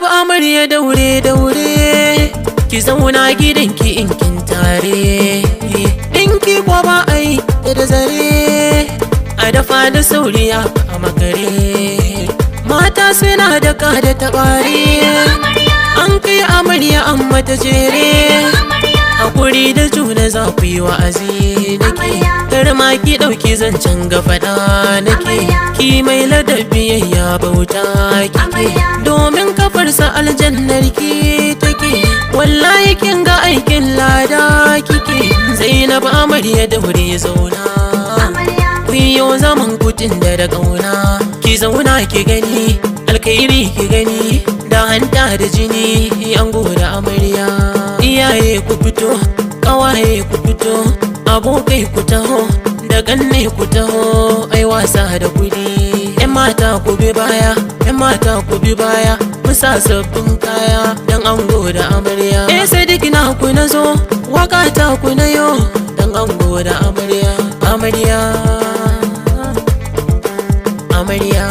Zainab amarya daure ki zauna gidanki in kin tare, dinki kwa ba ai da zare a dafa da sauriya a makare. Mata suna da kada tabare, an kai amarya an mata jere. Hakuri da juna za ku yi wa'azi nake, kar ma ki ɗauki zancen gafaɗa nake. Ki mai ladabiyayya bauta kike, domin kafarsa aljannar ki take. Wallahi kin ga aikin lada kike. Zainab amarya daure zauna, kuyo zaman kutin da ƙauna. Ki zauna ki gani alkhairi ki gani, da hanta da jini ango da amarya. Iyaye ku fito, ƙawaye ku fito, abokai ku taho, da ƙanne ku taho, ai wasa da kudi. 'Yan mata ku bi baya, 'yan mata ku bi baya, musa sabbin kaya dan ango da amarya. Sadiq na ku na zo, waka ta ku na yo, dan ango da amarya. Amarya, amarya.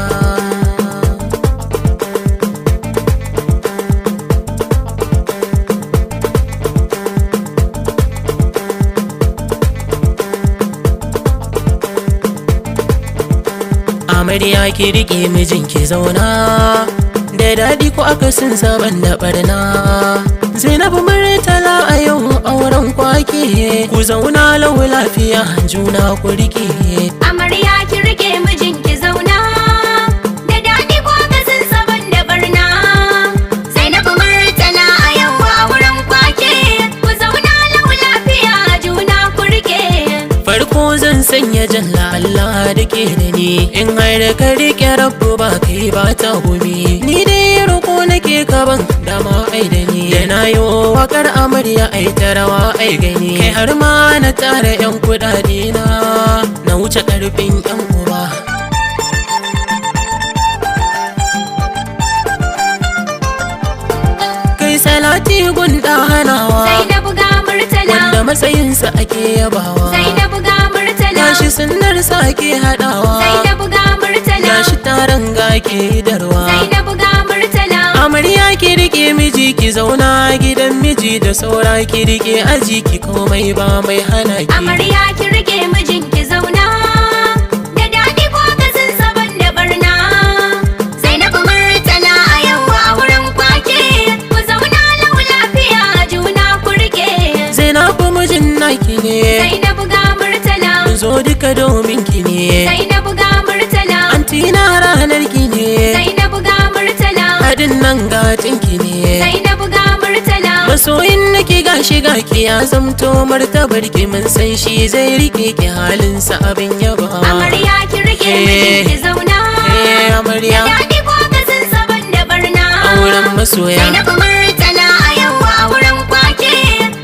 Amarya ki rike mijinki zauna, da daɗi ko akasin saban da ɓarna. Zainab Murtala a yau auren kwake, ku zauna lau lafiya juna ku rike. Amarya ki rike mijinki zauna, da daɗi ko akasin saban da ɓarna. Zainab Murtala a yau auren kwake, ku zauna lau lafiya juna ku rike. Farko zan sanya jalla Allah da ke da ni, in har ka rike rabbu ba kai ba ta gumi. Ni dai roko nake kaban dama ai da ni, yana yo wakar amarya ai ta rawa ai gani. Kai har ma na tara 'yan kudade na wuce karfin 'yan uba. Kai salati gunda hanawa, Zainab ga Murtala, wanda matsayinsa ake yabawa. Zainab ga Murtala, gashi sunnarsa ake haɗawa. Zainab ga Murtala, gashi taron ga ke darwa. Zainab ga Murtala, Amarya ki rike miji ki zauna gidan miji, da saura ki rike aji ki komai ba mai hana ki. Amarya ki rike mijinki zauna, da daɗi ko akasin saban da ɓarna. Zainab Murtala a yau auren kwake, ku zauna lau lafiya juna ku rike. Zainabu mijin naki ne, Zainab ga Murtala, zo duka domin ki ne. Zainab ga Murtala, Antina ranar ki ne, Zainab ga Murtala, hadin nan gatin ki ne. Zainab ga Murtala, Masoyin naki gashi ga ki ya zamto martabar ki, mun san shi zai rike ki halinsa abin yabawa. Amarya ki rike mijinki zauna, Amarya, da daɗi ko akasin saban da ɓarna. auren masoya. Zainab Murtala a yau auren kwake,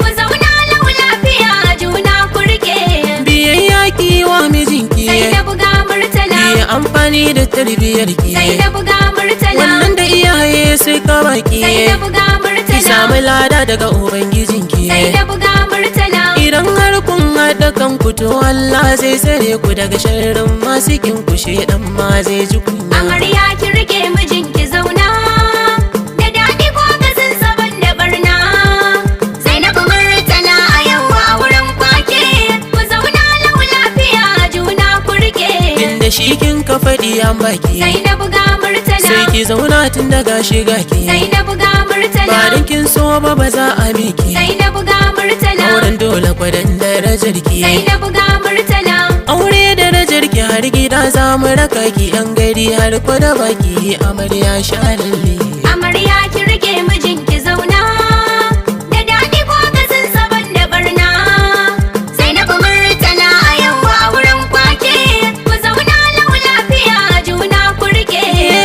ku zauna lau lafiya juna ku rike. Biyayya ki wa mijinki, Zainab ga Murtala, ki amfani da tarbiyar ki, Zainab ga Murtala, wannan da iyaye suka baki. Zainab ga Ki Murtala, samu lada daga ubangijinki. Zainab ga Murtala, Idan har kun haɗa kanku to Allah zai tsare ku daga sharrin masu kin ku, shedan ma zai ji kunya. Amarya ki rike mijinki zauna, da daɗi ko akasin saban da ɓarna. Zainab Murtala a yau auren kwake, ku zauna lau lafiya juna ku rike. Inda shi kin ka faɗi an baki, Zainab ga Murtala, sai ki zauna tun daga shiga ki. Zainab ga Murtala, Ba dan kin so ba za a miki. Zainab ga Murtala, Auren dole kwadan darajar ki. Zainab ga Murtala, Aure darajar ki har gida za mu raka ki, yan gari har kwada baki. Amarya shalalle. Amarya ki rike mijinki zauna, da daɗi ko akasin saban da ɓarna. Zainab Murtala a yau auren kwake, ku zauna lau lafiya juna ku rike.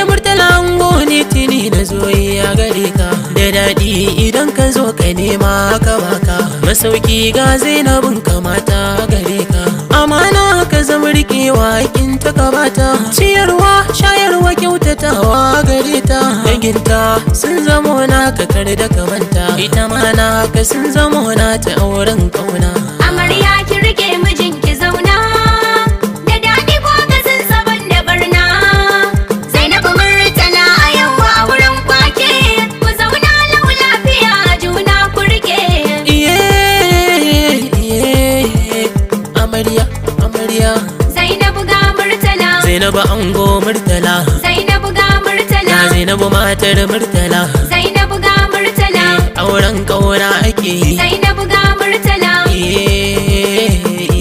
Murtala ango ne tuni na zoyi a gare ka, da daɗi idan ka zo ka nema ka baka. Masauki ga Zainabun kamata gare ka, amana ka zama rikewa kin ta kabata. Ciyarwa shayarwa kyautatawa gare ta, danginta sun zamo naka kar da ka manta, ita ma naka sun zamo nata auren kauna. Amarya ki rike mijinki zauna, da daɗi ko akasin saban da ɓarna. Zainab Murtala a yau auren kwake, Zainabu ango Murtala, Zainabu ga Murtala, ga Zainabu matar Murtala, Zainabu ga Murtala, auren kaura ake yi. Zainabu ga Murtala,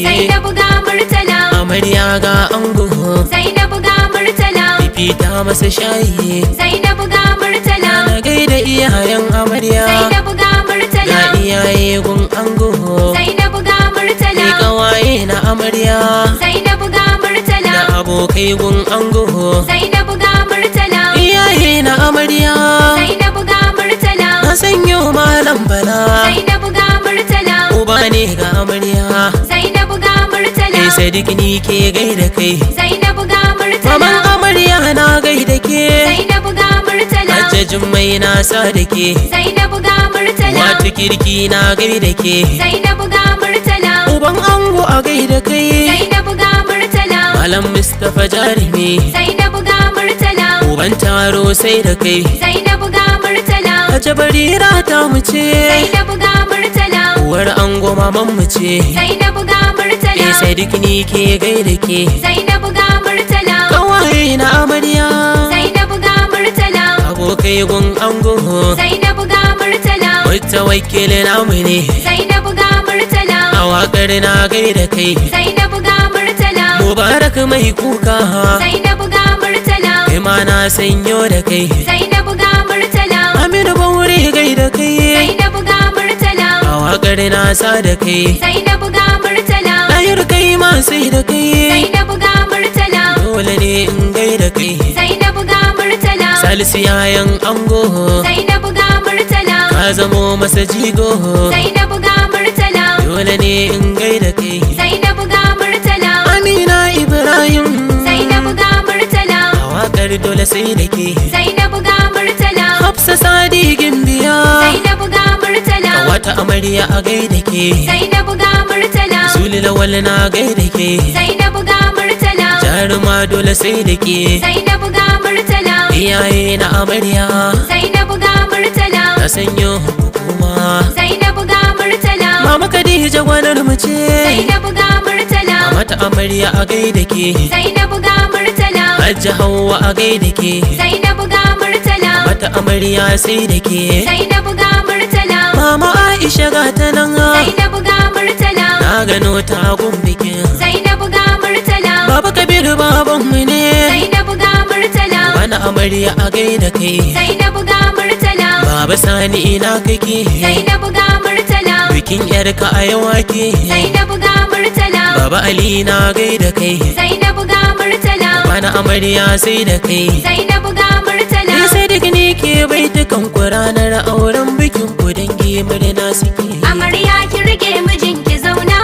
Zainabu ga Murtala, Amarya ga ango, Zainabu ga Murtala, fifita masa shayi. Zainabu ga Murtala, Na gaida iyayen amarya, Zainabu ga Murtala, ga iyaye gun ango, Zainabu ga Murtala, ni kawaye na amarya, Zainabu ga Murtala, da abokai gun ango, Zainabu ga Murtala, iyaye na amarya, Zainabu ga Murtala, na sanyo malam bala, Zainabu ga Murtala, uba ne ga amarya. Zainabu ga Murtala, Sadiq ni ke gaida kai, Zainabu ga Murtala, maman amarya na gaida ke, Zainabu ga Murtala, hajjajin mai na sa da ke, Zainabu ga Murtala, wata kirki na gaida ke, Zainabu ga Murtala, uban ango a gaida kai, Zainabu ga Murtala, malam Mustapha jarumi, Zainabu ga Murtala, uban taro sai da kai, Zainabu ga Murtala, Hajja Barira ta mu ce, Zainabu ga Murtala, uwar ango maman mu ce, Zainabu ga Murtala, Sadiq ni ke gaida ke, Zainabu ga Murtala, kawaye na amarya, Zainabu ga Murtala, abokai gun ango, Zainabu ga Murtala, mutawakkil namu ne, Zainabu ga Murtala, a waƙar na gaida kai, Zainabu ga Murtala, Mubarak mai kuka, Zainabu ga Murtala, kai ma na sanyo da kai, Zainabu ga Murtala, Aminu Baure gaida kai, Zainabu ga Murtala, a waƙar na sa da kai, Zainabu ga Murtala, ɗayar kai ma sai da kai, Zainabu ga Murtala, dole ne in gaida kai, Zainabu ga Murtala, Salisu yayan ango, Zainabu ga Murtala, ka zamo masa jigo, Zainabu ga Murtala, dole ne in gaida kai, Zainabu ga Murtala, Amina Ibrahim, Zainabu ga Murtala, a waƙar dole sai da ke, Zainabu ga Murtala, Hafsa Sadi Gimbiya, Zainabu ga Murtala, wata amarya a gaida ke, Zainabu ga Murtala, Suli Lawal na gaida ke, Zainabu ga Murtala, jaruma dole sai da ke, Zainabu ga Murtala, iyaye na amarya, Zainabu ga Murtala, na sanyo hukuma, Zainabu ga Murtala, Mama Khadija gwanar mu ce, Zainabu ga Murtala, mata amarya a gaida ke, Zainabu ga Murtala, Hajja Hauwa a gaida ke, Zainabu ga Murtala, mata amarya sai da ke, Zainabu ga Murtala, Mama Aisha ga ta nan, Zainabu ga Murtala, na gano ta gun bikin, Zainabu ga Murtala, Baba Kabiru babanmu ne, Zainabu ga Murtala, wani amarya a gaida kai, Zainabu ga Murtala, Baba Sani ina kake, Zainabu ga Murtala, bikin yarka a yau ake, Zainabu ga Murtala, Baba Ali na gaida kai, Zainabu ga Murtala, wani amarya sai da kai, Zainabu ga Murtala, ni sai duk ni ke baitukan ku ranar auren bikin ku dangi murna suke. Amarya ki rike mijinki zauna,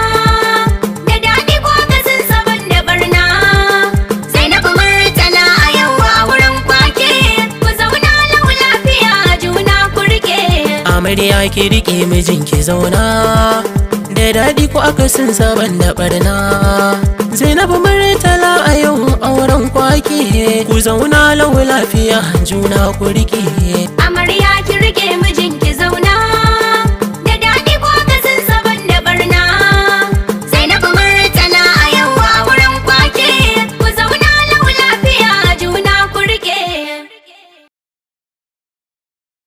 da daɗi ko kasin saban da barna. Zainabu Murtala a yau a wurin kwake, ku zauna lau lafiya juna ku rike. Amarya ki rike mijinki zauna, da daɗi ko akasin saban da barna. Zainabu Murtala a yau auren kwake, ku zauna lau lafiya juna ku rike. Amarya